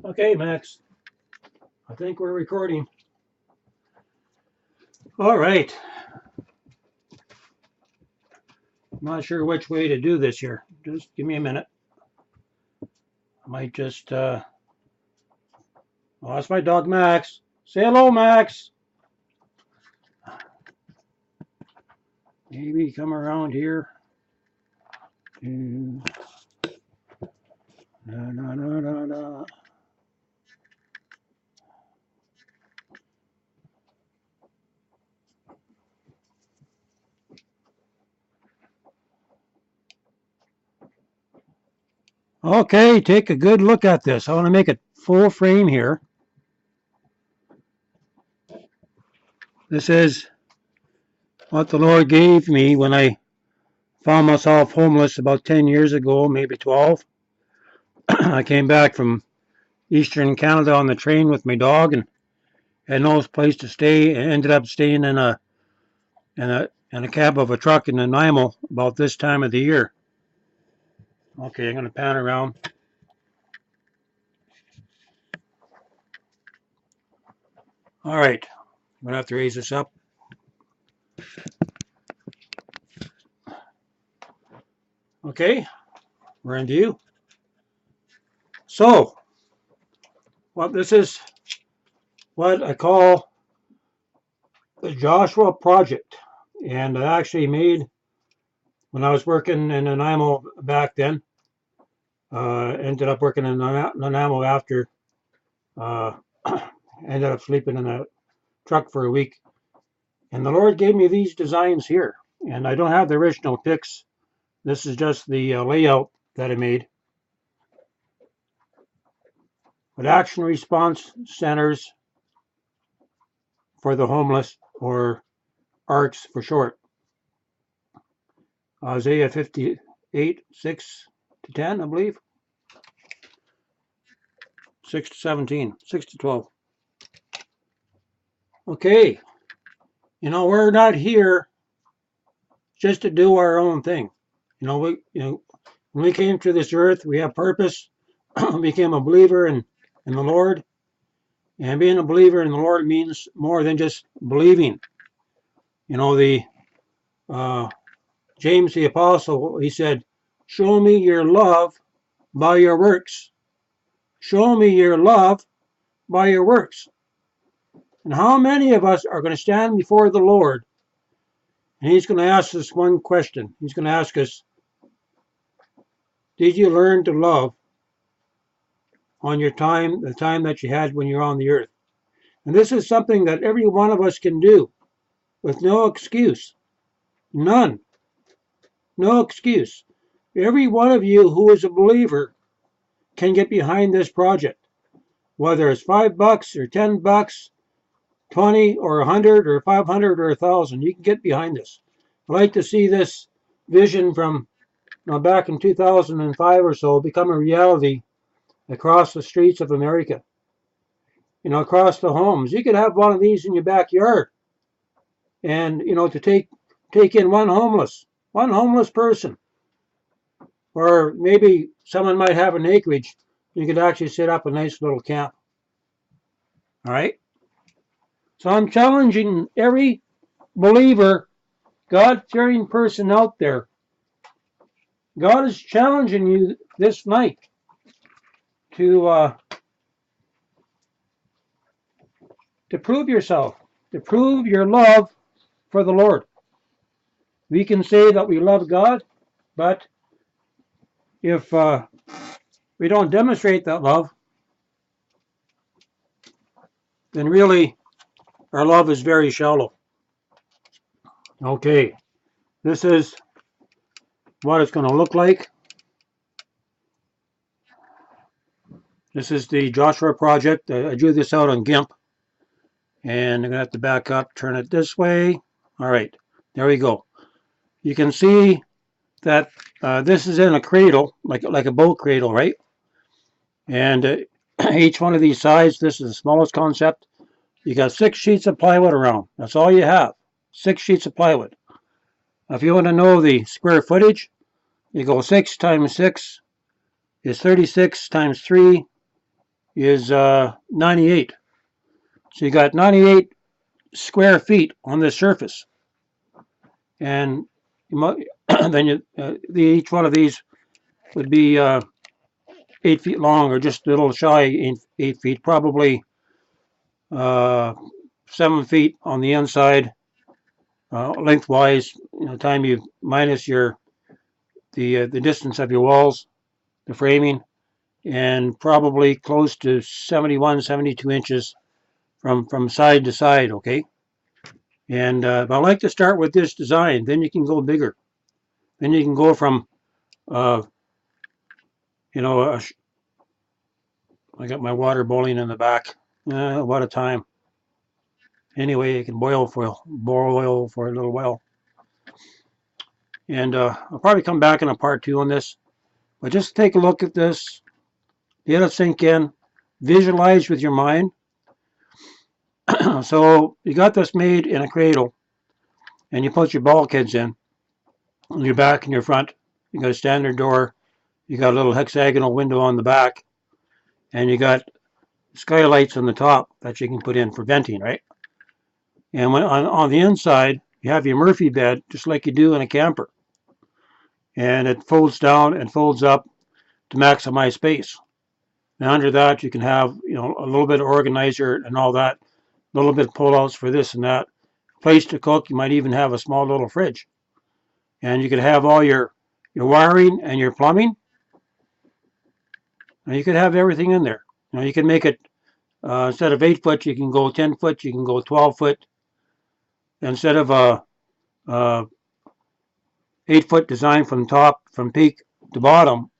Okay, Max, I think we're recording. All right. I'm not sure which way to do this here. Just give me a minute. I might just, oh, that's my dog, Max. Say hello, Max. Maybe come around here. Na, na, na, na, na. Okay, take a good look at this. I want to make it full frame here. This is what the Lord gave me when I found myself homeless about 10 years ago, maybe 12. I came back from Eastern Canada on the train with my dog and had no place to stay, and ended up staying in a cab of a truck in Nanaimo about this time of the year. Okay, I'm going to pan around. All right, I'm going to have to raise this up. Okay, we're in view. So, this is what I call the Joshua Project, and I actually made when I was working in Nanaimo back then. Ended up working in Nanaimo after. Ended up sleeping in a truck for a week, and the Lord gave me these designs here, and I don't have the original pics. This is just the layout that I made. But action response centers for the homeless, or ARCs for short. Isaiah 58, 6 to 10, I believe. 6 to 17, 6 to 12. Okay, we're not here just to do our own thing. When we came to this earth, we have purpose. Became a believer in the Lord. And being a believer in the Lord means more than just believing. The James the Apostle, he said, "Show me your love by your works. Show me your love by your works." And how many of us are going to stand before the Lord, and he's going to ask us one question. He's going to ask us, did you learn to love on your time, the time that you had when you're on the earth? And this is something that every one of us can do with no excuse. None. No excuse. Every one of you who is a believer can get behind this project. Whether it's $5 or $10, 20 or 100 or 500 or 1,000, you can get behind this. I'd like to see this vision from back in 2005 or so become a reality across the streets of America. Across the homes. You could have one of these in your backyard, and to take in one homeless person, or maybe someone might have an acreage. You could actually set up a nice little camp. All right. So I'm challenging every believer, God-fearing person out there. God is challenging you this night to prove yourself, to prove your love for the Lord. We can say that we love God, but if we don't demonstrate that love, then really our love is very shallow. Okay, this is what it's going to look like. This is the Joshua Project. I drew this out on GIMP, and I'm going to have to back up, turn it this way. All right, there we go. You can see that this is in a cradle, like a boat cradle, right? And each one of these sides, this is the smallest concept. You got 6 sheets of plywood around. That's all you have. 6 sheets of plywood. If you want to know the square footage, you go 6 times 6 is 36 times 3 is 98. So you got 98 square feet on this surface, and then each one of these would be 8 feet long, or just a little shy 8 feet, probably uh, 7 feet on the inside, lengthwise. Time you minus the distance of your walls, the framing, and probably close to 71, 72 inches from side to side. Okay, and I like to start with this design. Then you can go bigger. Then you can go from uh, you know, I got my water boiling in the back. What a time. Anyway, it can boil for a little while. And I'll probably come back in a part 2 on this. But just take a look at this. Let it sink in. Visualize with your mind. So you got this made in a cradle, and you put your bulkheads in, on your back and your front. You got a standard door. You got a little hexagonal window on the back, and you got skylights on the top that you can put in for venting, right? And when on the inside, you have your Murphy bed, just like you do in a camper. And it folds down and folds up to maximize space. And under that, you can have, a little bit of organizer and all that, a little bit of pullouts for this and that. Place to cook. You might even have a small little fridge. And you could have all your wiring and your plumbing. And you could have everything in there. You can make it, instead of 8 foot, you can go 10 foot, you can go 12 foot. Instead of a 8-foot design from peak to bottom,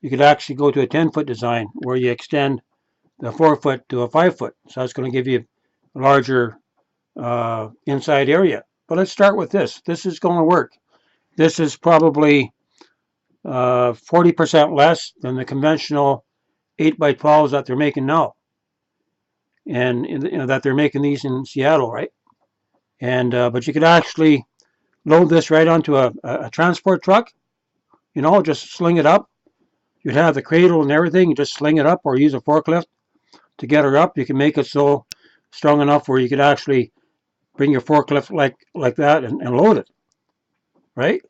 you could actually go to a 10-foot design where you extend the 4-foot to a 5-foot. So that's going to give you a larger inside area. But let's start with this. This is going to work. This is probably 40% less than the conventional 8x12s that they're making now, and that they're making these in Seattle, right? And but you could actually load this right onto a transport truck. Just sling it up. You'd have the cradle and everything. You just sling it up, or use a forklift to get her up. You can make it so strong enough where you could actually bring your forklift like that and load it, right?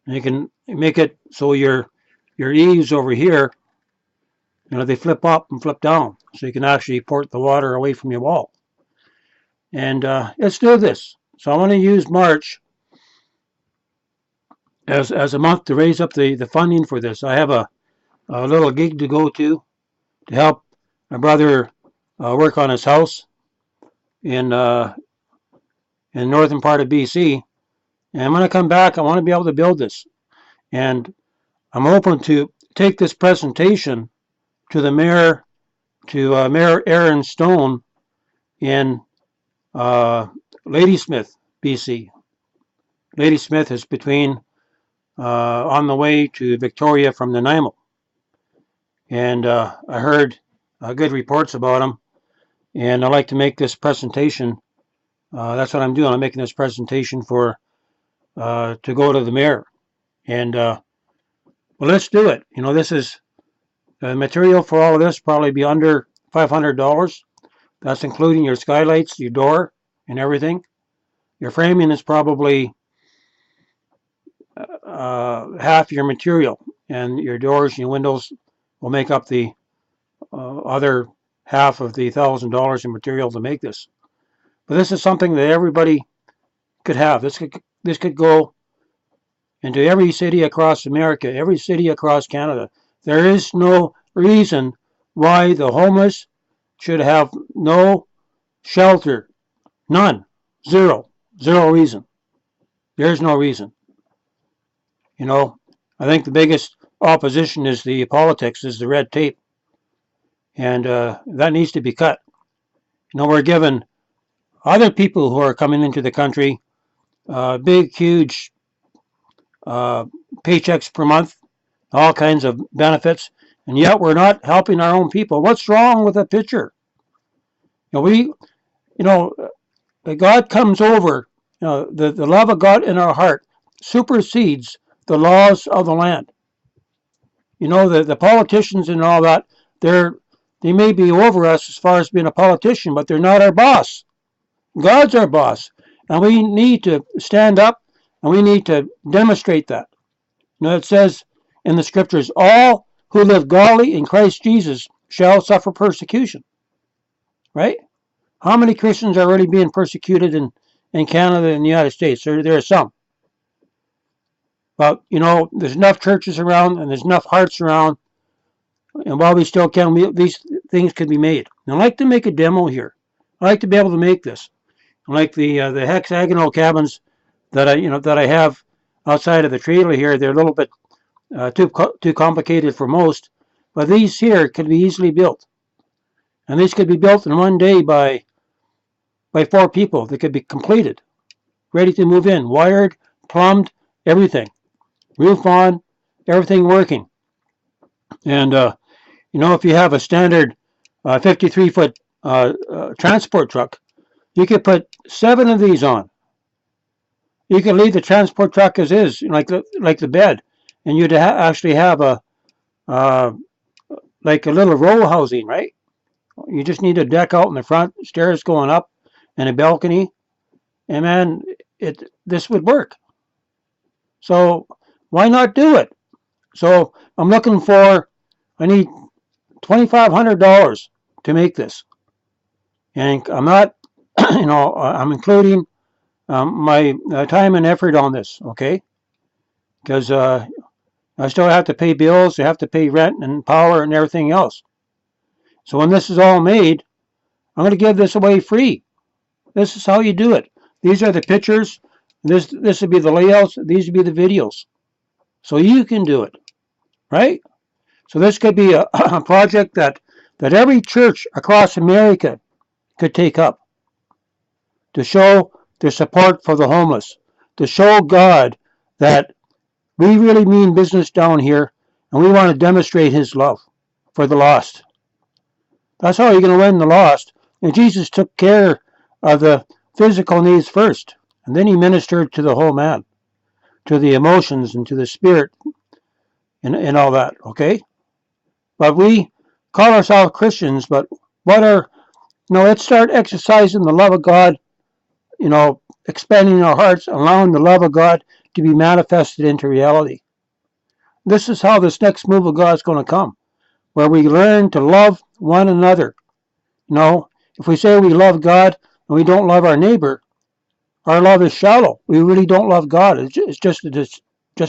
And you can make it so your eaves over here, they flip up and flip down, so you can actually port the water away from your wall. And let's do this. So I want to use March as a month to raise up the funding for this. I have a little gig to go to help my brother work on his house in northern part of BC. And I'm going to come back. I want to be able to build this. And I'm open to take this presentation to the mayor, to Mayor Aaron Stone in Ladysmith, BC. Ladysmith is between on the way to Victoria from Nanaimo. And I heard good reports about him. And I'd like to make this presentation. That's what I'm doing. I'm making this presentation to go to the mayor. And well, let's do it. This is the material for all of this, probably be under $500. That's including your skylights, your door, and everything. Your framing is probably half your material, and your doors and your windows will make up the other half of the $1,000 in material to make this. But this is something that everybody could have. This could go into every city across America, every city across Canada. There is no reason why the homeless should have no shelter. None. Zero reason. There's no reason. I think the biggest opposition is the politics, is the red tape. And that needs to be cut. We're given other people who are coming into the country big, huge paychecks per month, all kinds of benefits, and yet we're not helping our own people. What's wrong with a picture? God comes over. The love of God in our heart supersedes the laws of the land. The politicians and all that, they're They may be over us as far as being a politician, but they're not our boss. God's our boss. And we need to stand up and we need to demonstrate that. You know, it says in the scriptures, all who live godly in Christ Jesus shall suffer persecution. Right? How many Christians are already being persecuted in Canada and the United States? There are some. But, you know, there's enough churches around and there's enough hearts around. And while we still can, these things can be made. And I'd like to make a demo here. I'd like to be able to make this. Like the hexagonal cabins that I have outside of the trailer here. They're a little bit too complicated for most. But these here can be easily built. And these could be built in one day by 4 people. They could be completed, ready to move in, wired, plumbed, everything. Roof on, everything working. And, you know, if you have a standard 53-foot transport truck, you could put 7 of these on. You could leave the transport truck as is, like the bed, and you'd actually have like a little row housing, right? You just need a deck out in the front, stairs going up, and a balcony, and man, this would work. So why not do it? So I'm looking for, I need $2,500 to make this, and I'm not, you know, I'm including my time and effort on this, okay? Because I still have to pay bills, I have to pay rent and power and everything else. So when this is all made, I'm going to give this away free. This is how you do it. These are the pictures. This would be the layouts. These would be the videos. So you can do it, right? So this could be a project that every church across America could take up to show their support for the homeless, to show God that we really mean business down here and we want to demonstrate His love for the lost. That's how you're going to win the lost. And Jesus took care of the physical needs first, and then He ministered to the whole man, to the emotions and to the spirit and all that, okay? But we call ourselves Christians, but let's start exercising the love of God, you know, expanding our hearts, allowing the love of God to be manifested into reality. This is how this next move of God is going to come, where we learn to love one another. You know, if we say we love God and we don't love our neighbor, our love is shallow. We really don't love God. It's just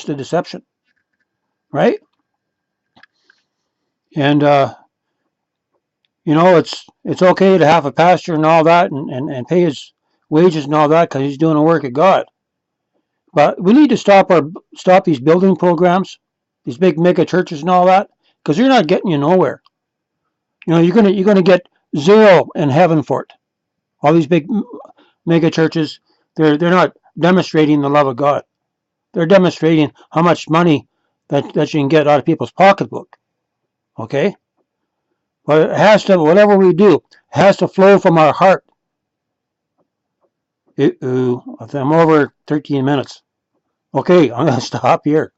a deception, right? And you know, it's okay to have a pastor and all that, and pay his wages and all that because he's doing the work of God. But we need to stop these building programs, these big mega churches and all that, because they're not getting you nowhere. You know, you're gonna get zero in heaven for it. All these big mega churches, they're not demonstrating the love of God. They're demonstrating how much money that you can get out of people's pocketbook. Okay? But it has to, whatever we do, has to flow from our heart. I'm over 13 minutes. Okay, I'm going to stop here.